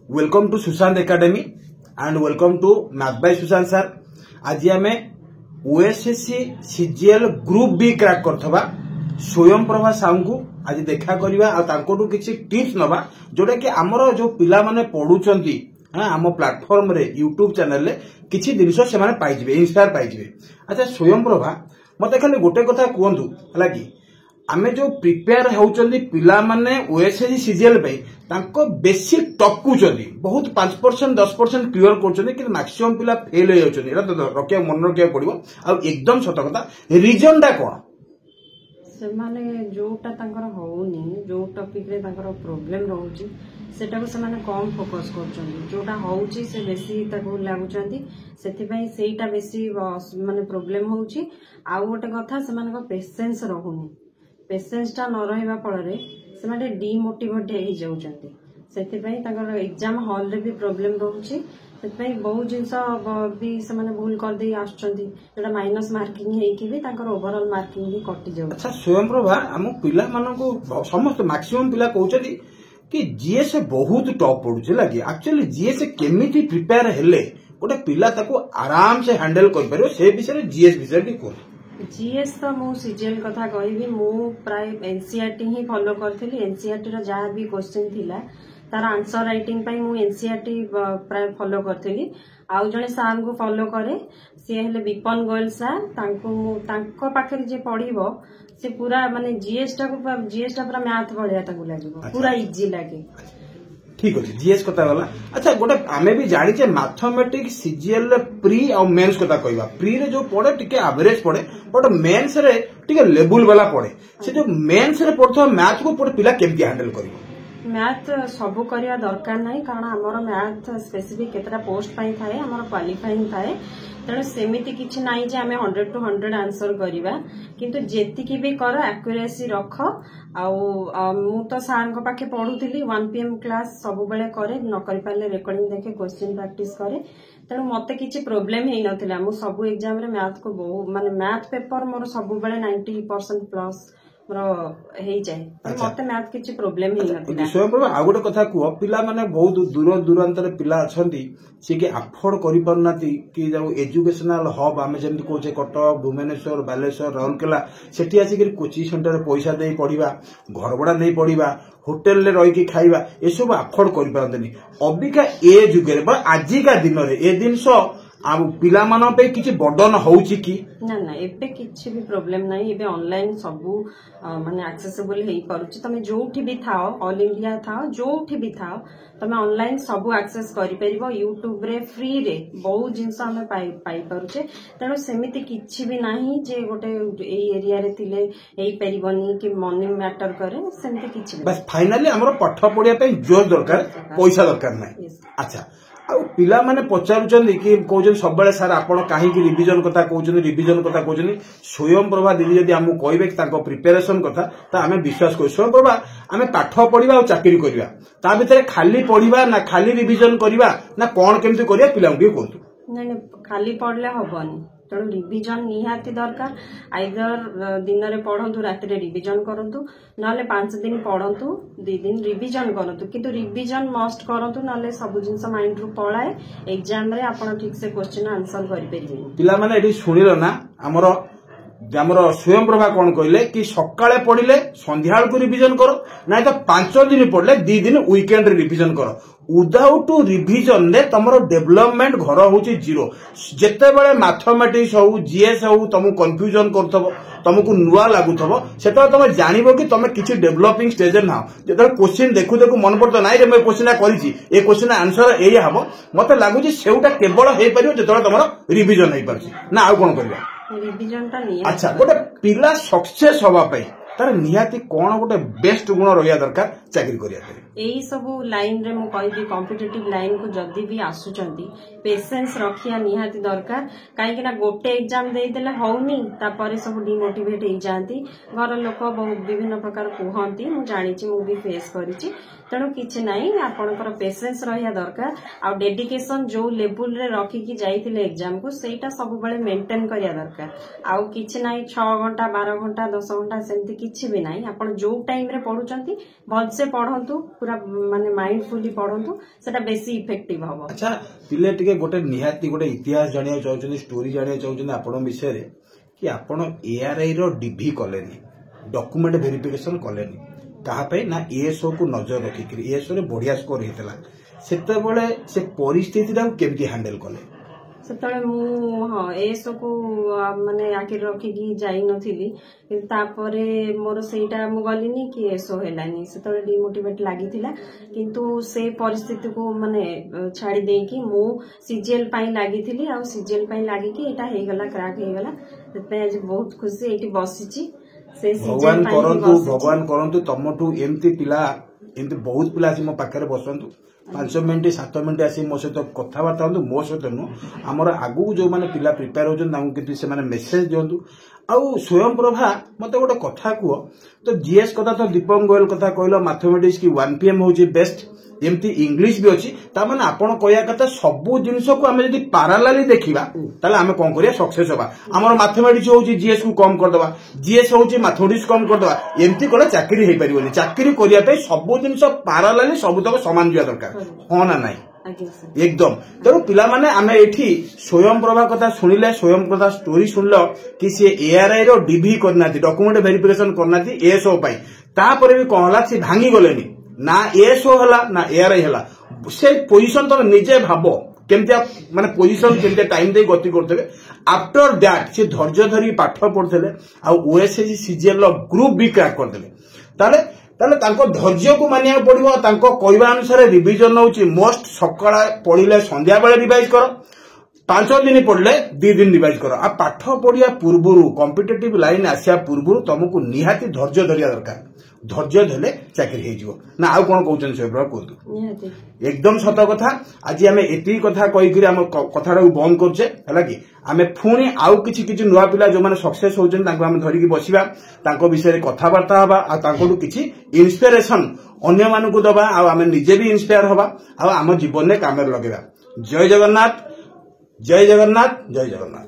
Welcome to Sushant academy and welcome to math by Sushant sir. आज आम OSSC CGL group B crack करथबा स्वयं प्रभा साहू को आज देखा करवा किसी टिप्स नवा जोटा कि आमर जो पिला माने पढ़ुचंती आम प्लेटफॉर्म रे यूट्यूब चैनल रे किसी जिनस से पाइबे इंस्पायर पाइबे। अच्छा स्वयं प्रभा मत खाली गोटे कथा कहतु है कि आमे जो प्रिपेयर होउचंदी पिला माने ओएसएससी सीजीएल पे तांको बेसी टपकुचंदी बहुत 5% 10% क्लियर करचंदी कि मैक्सिमम पिला फेल हो जाउचंदी। एटा तो रखिया मन रखिया पड़िबो आ एकदम सत कथा रीजन टा कोन से माने जोटा तांकर होउनी जो टॉपिक रे तांकर प्रॉब्लम रहउची सेटा को से माने कम फोकस करचंदी जोटा होउची से बेसी ताको लागुचंदी सेति पई सेटा बेसी माने प्रॉब्लम होउची। आ गोटे कथा से माने को पेशेंस रहउनी पेशेंस टा न रहिबा फल से माने डिमोटिवेट हो जाउचंदी सेति पई तांकर एग्जाम हॉल रे भी प्रॉब्लम रहउची सेति बहुत जिनस भी से माने भूल कर दे आछंती जेटा माइनस मार्किंग हेई कि भी तांकर ओवरऑल मार्किंग भी कटि जाउ। अच्छा स्वयं प्रभा हम पिला मानको समस्त मैक्सिमम पिला कहउचंदी कि जीएस बहुत टॉप पडुचे लागी एक्चुअली जीएस केमिति प्रिपेयर हेले गोटे पिला ताको आराम से हैंडल कर परियो से विषय जीएस विषय भी कोन जीएस तो मु सीजीएल कथा कहबी मु प्राय एनसीईआरटी ही फॉलो करथिली। एनसीईआरटी रो जहाँ भी क्वेश्चन थिला तार आंसर राइटिंग पई मु एनसीईआरटी प्राय फॉलो करथिली। आउ जने सार को फॉलो करे सी हेले विपन गोयल सार तांको पाखे जे पढ़िबो से पूरा माने जीएस टा पूरा मैथ भलिया ताकू लागिबो पूरा इजी लागे। ठीक अच्छे जीएस कथा गला। अच्छा गोटे आमे भी जानी मैथमेटिक्स सीजीएल प्री और मेंस कथा कहवा प्री रे जो पड़े टिके एवरेज पड़े बट मेंस रे टिके लेवल वाला पड़े से जो मेंस रे पड़थो मैथ को पड़े पिला केमती हैंडल करिवो। मैथ सब करिया दरकार नहीं कारण हमर मैथ स्पेसिफिक केतरा पोस्ट पाई थाए हमर क्वालिफाइंग थाए तेणु सेमिति किछि नाही जे आमे 100 to 100 आंसर करिबा किंतु जेतिकी भी कर एक्यूरेसी रख। आउ मु तो सार को पाखे पढुथिली 1 PM क्लास सब बेले करे न करि पाले रेकॉर्डिंग देखे क्वेश्चन प्रैक्टिस करे तेणु मते किछि प्रॉब्लम हेई नथिला। मु सब एग्जाम रे मैथ को बहुत माने मैथ पेपर मोर सब बेले 90% प्लस हेई जाए मते मैथ किछि प्रॉब्लम हेई नथिला। स्वयं प्रभा आ गोटे कथा कुह पिला माने बहुत दूर दूरांतर पिला अछंती से कि अफोर्ड करि परनाती कि जो एजुकेशनल हब आमे जेमति कोचे कटक भुवनेश्वर बालेश्वर राउरकेला सेठी आसी कि कोचिंग सेंटर रे पैसा देई पढिबा घर भड़ा नहीं पढिबा होटल रे रही खाइबा ए सब अफोर्ड करि परंतनी अबिका ए जुगे बा आजिका दिन रे ए दिन सो आ पिला मानो पे किछि बर्डन होउची कि ना ना एबे किछि भी प्रॉब्लम नाही एबे ऑनलाइन सबु माने एक्सेसिबल हेई परुची तमे जोठी भी थाओ ऑल इंडिया थाओ जोठी भी थाओ तमे ऑनलाइन सबु एक्सेस करि परिबो यूट्यूब रे फ्री रे बहुत जिंस हमें पाई परुचे तेणु सेमिति किछि भी नाही जे गोटे एई एरिया रे थिले एई परिबनी कि मनी मैटर करे सेमिति किछि बस फाइनली हमरो पाठ पढिया पे जोर दरकार पैसा दरकार नाही। अच्छा आ पिला माने पचारुचंदी कि कहउछन सब बेले सर आपण काहे कि रिवीजन कथा कहउछन स्वयं प्रभा दीदी जदि हमु कहबे कि ताको प्रिपरेशन कथा त हमें विश्वास कर स्वयं प्रभा हमें पाठ पढिबा और चाकरी करिबा ता भितरे खाली पढिबा ना खाली रिवीजन करिबा ना कोन केमति करिया पिला के कहतु। नहीं खाली पढ़ले हबनी तेणु रिविजन निहाती दरकार आइदर दिन रे पढ़ंतु राति रे रिविजन करंतु नले 5 दिन पढ़ंतु 2 दिन रिविजन करंतु किंतु रिविजन मस्ट करंतु नले सब जिंस माइंड रु पळाए एग्जाम रे आपण ठीक से क्वेश्चन आंसर करि परिबे। पिला माने एठी सुनिलो ना हमरो स्वयं प्रभा कौन कहले कि सकाळे पढ़िले संध्या को रिविजन करो ना तो 5 दिन पढ़ले 2 दिन वीकेंड रे रिविजन करो विदाउट रिविजन रे तमरो डेवलपमेंट घर होची जीरो। जेते बेले मैथमेटिक्स हो जीएस हो तुम कंफ्यूजन करथबो तुमको नुआ लागुथबो सेता तुम जानिबो कि तुम किछि डेवलपिंग स्टेज रे ना जेते क्वेश्चन देखु देखु मन पड़तो नाइ रे मैं क्वेश्चन करिछि ए क्वेश्चन आंसर एई हबो मते लागुछि सेउटा केवल हेई परियो जेते तमरो रिविजन हेई परछि ना आ कोन करबा रिविजन ता नहीं। अच्छा गोटे पिला सक्सेस हवा पे तार निहाती कौन गोटे बेस्ट गुण रहिया दरकार चाकरी करिया पे एई सब लाइन रे मु कहबी कॉम्पिटिटिव लाइन को जदी भी आसुचंती पेशेंस रखिया निहाती दरकार काहे कि ना गोटे एग्जाम देई देले होउनी तापरे सब डिमोटिवेट हो जाती घर लोक बहुत विभिन्न प्रकार कहती मु जानिछि मु भी फेस करिछि तेणु किछि नाही आपनकर पेशेंस रहिया दरकार आ डेडिकेशन जो लेवल रे रखी कि जाइतिले एग्जाम को सेटा सब बेले मेंटेन करिया दरकार आ किछि नाही 6 घंटा 12 घंटा 10 घंटा सेमति କିଛି ବି ନାହିଁ। ଆପଣ ଯୋଉ ଟାଇମ ରେ ପଢୁଛନ୍ତି ଭଲସେ ପଢନ୍ତୁ, ପୁରା ମାନେ ମାଇଣ୍ଡଫୁଲି ପଢନ୍ତୁ, ସେଟା ବେଶୀ ଇଫେକ୍ଟିଭ ହବ। ଆଚ୍ଛା, ପିଲେ ଟିକେ ଗୋଟେ ନିହାତି ଗୋଟେ ଇତିହାସ ଜାଣିବାକୁ ଚାହୁଁଛନ୍ତି, ଷ୍ଟୋରି ଜାଣିବାକୁ ଚାହୁଁଛନ୍ତି ଆପଣଙ୍କ ବିଷୟରେ କି ଆପଣ ARI ର DV କଲେନି, ଡକୁମେଣ୍ଟ ଭେରିଫିକେସନ କଲେନି, କାହା ପାଇଁ ନା ESO କୁ ନଜର ରଖିକିରି। ESO ରେ ବଢିଆ ସ୍କୋର ହେଇଥିଲା, ସେତେବେଳେ ସେ ପରିସ୍ଥିତିଟାକୁ କେମିତି ହ୍ୟାଣ୍ଡେଲ କଲେ? ସେତେବେଳେ ମୁଁ ESO କୁ ମାନେ ଆଖିରେ ରଖିକି ଯାଇନଥିଲି, କିନ୍ତୁ ତାପରେ ମୋର ସେଇଟା ମୁଁ ଗଲିନି କି ESO ହେଲାନି, ସେତେବେଳେ ଡିମୋଟିଭେଟ ଲାଗିଥିଲା। କିନ୍ତୁ ସେ ପରିସ୍ଥିତିକୁ ମାନେ ଛାଡି ଦେଇକି ମୁଁ CGL ପାଇଁ ଲାଗିଥିଲି, ଆଉ CGL ପାଇଁ ଲାଗିକି ଏଇଟା ହେଇଗଲା, କ୍ରାକ୍ ହେଇଗଲା। ସେଥିପାଇଁ ଆଜି ବହୁତ ଖୁସି ଏଇଠି ବସିଛି। ଭଗବାନ କରନ୍ତୁ ତମଠୁ ଏମିତି ପିଲା, ଏମିତି ବହୁତ ପିଲା ଆସି ମୋ ପାଖରେ ବସନ୍ତୁ, 5 ମିନିଟ 7 ମିନିଟ ଆସି ମୋ ସହିତ କଥାବାର୍ତ୍ତା ହୁଅନ୍ତୁ। ମୋ ସହିତ ନୁହଁ, ଆମର ଆଗକୁ ଯୋଉମାନେ ପିଲା ପ୍ରିପେୟାର ହଉଛନ୍ତି ତାଙ୍କୁ କିନ୍ତୁ ସେମାନେ ମେସେଜ ଦିଅନ୍ତୁ। ଆଉ ସ୍ୱୟଂପ୍ରଭା ମତେ ଗୋଟେ କଥା କୁହ ତ, GS କଥା ତ ଦୀପକ ଗୋଏଲ କଥା କହିଲ, ମାଥମେଟିକ୍ସ କି 1PM ହଉଛି ବେଷ୍ଟ, ଏମିତି ଇଂଲିଶ ବି ଅଛି। ତାମାନେ ଆପଣ କହିବା କଥା ସବୁ ଜିନିଷକୁ ଆମେ ଯଦି ପାରାଲାଲି ଦେଖିବା ତାହେଲେ ଆମେ କଣ କରିବା, ସକ୍ସେସ ହବା। ଆମର ମାଥମେଟିକ୍ସ ହଉଛି GS କୁ କମ କରିଦବା, GS ହଉଛି ମାଥମେଟିକ୍ସ କମ କରିଦବା, ଏମିତି କଲେ ଚାକିରି ହେଇପାରିବନି। ଚାକିରି କରିବା ପାଇଁ ସବୁ ଜିନିଷ ପାରାଲାଲି ସବୁତକ ସମାନ ଯିବା ଦରକାର, ହଁ ନା ନାଇଁ? ଏକଦମ। ତେଣୁ ପିଲାମାନେ ଆମେ ଏଠି ସ୍ୱୟଂପ୍ରଭା କଥା ଶୁଣିଲେ, ସ୍ୱୟଂପ୍ରଭା ଷ୍ଟୋରି ଶୁଣିଲ କି ସେ ARI ର DV କରିନାହାନ୍ତି, ଡକୁମେଣ୍ଟ ଭେରିଫିକେସନ କରିନାହାନ୍ତି ESO ପାଇଁ। ତାପରେ ବି କଣ ହେଲା, ସେ ଭାଙ୍ଗି ଗଲେନି, ନା ESO ହେଲା ନା ARI ହେଲା। ସେ ପୋଜିସନ ତମେ ନିଜେ ଭାବ କେମିତି, ମାନେ ପୋଜିସନ କେମିତି ଟାଇମ ଦେଇ ଗତି କରୁଥିବେ। ଆଫ୍ଟର ଦ୍ୟାଟ ସେ ଧୈର୍ଯ୍ୟ ଧରି ପାଠ ପଢୁଥିଲେ, ଆଉ OSSC CGL ର ଗ୍ରୁପ ବି କ୍ରାକ୍ କରିଦେଲେ। ତାହେଲେ ତାଙ୍କ ଧୈର୍ଯ୍ୟକୁ ମାନିବାକୁ ପଡିବ। ତାଙ୍କ କହିବା ଅନୁସାରେ ରିଭିଜନ ହଉଛି ମୋଷ୍ଟ, ସକାଳେ ପଢିଲେ ସନ୍ଧ୍ୟା ବେଳେ ରିଭାଇଜ କର, 5 ଦିନ ପଢିଲେ 2 ଦିନ ରିଭାଇଜ କର। ଆଉ ପାଠ ପଢିବା ପୂର୍ବରୁ, କମ୍ପିଟେଟିଭ ଲାଇନ ଆସିବା ପୂର୍ବରୁ ତମକୁ ନିହାତି ଧୈର୍ଯ୍ୟ ଧରିବା ଦରକାର। ଧୈର୍ଯ୍ୟ ଧରିଲେ ଚାକିରି ହେଇଯିବ। ନା ଆଉ କଣ କହୁଛନ୍ତି ସ୍ୱୟଂପ୍ରଭା କୁହନ୍ତୁ? ଏକଦମ ସତ କଥା। ଆଜି ଆମେ ଏତିକି କଥା କହିକିରି ଆମ କଥାଟାକୁ ବନ୍ଦ କରୁଛେ, ହେଲା କି? ଆମେ ପୁଣି ଆଉ କିଛି ନୂଆ ପିଲା ଯୋଉମାନେ ସକ୍ସେସ ହଉଛନ୍ତି ତାଙ୍କୁ ଆମେ ଧରିକି ବସିବା, ତାଙ୍କ ବିଷୟରେ କଥାବାର୍ତ୍ତା ହବା, ଆଉ ତାଙ୍କଠୁ କିଛି ଇନ୍ସପିରେସନ ଅନ୍ୟମାନଙ୍କୁ ଦବା, ଆଉ ଆମେ ନିଜେ ବି ଇନ୍ସପାୟାର ହବା, ଆଉ ଆମ ଜୀବନରେ କାମରେ ଲଗେଇବା। ଜୟ ଜଗନ୍ନାଥ, ଜୟ ଜଗନ୍ନାଥ, ଜୟ ଜଗନ୍ନାଥ।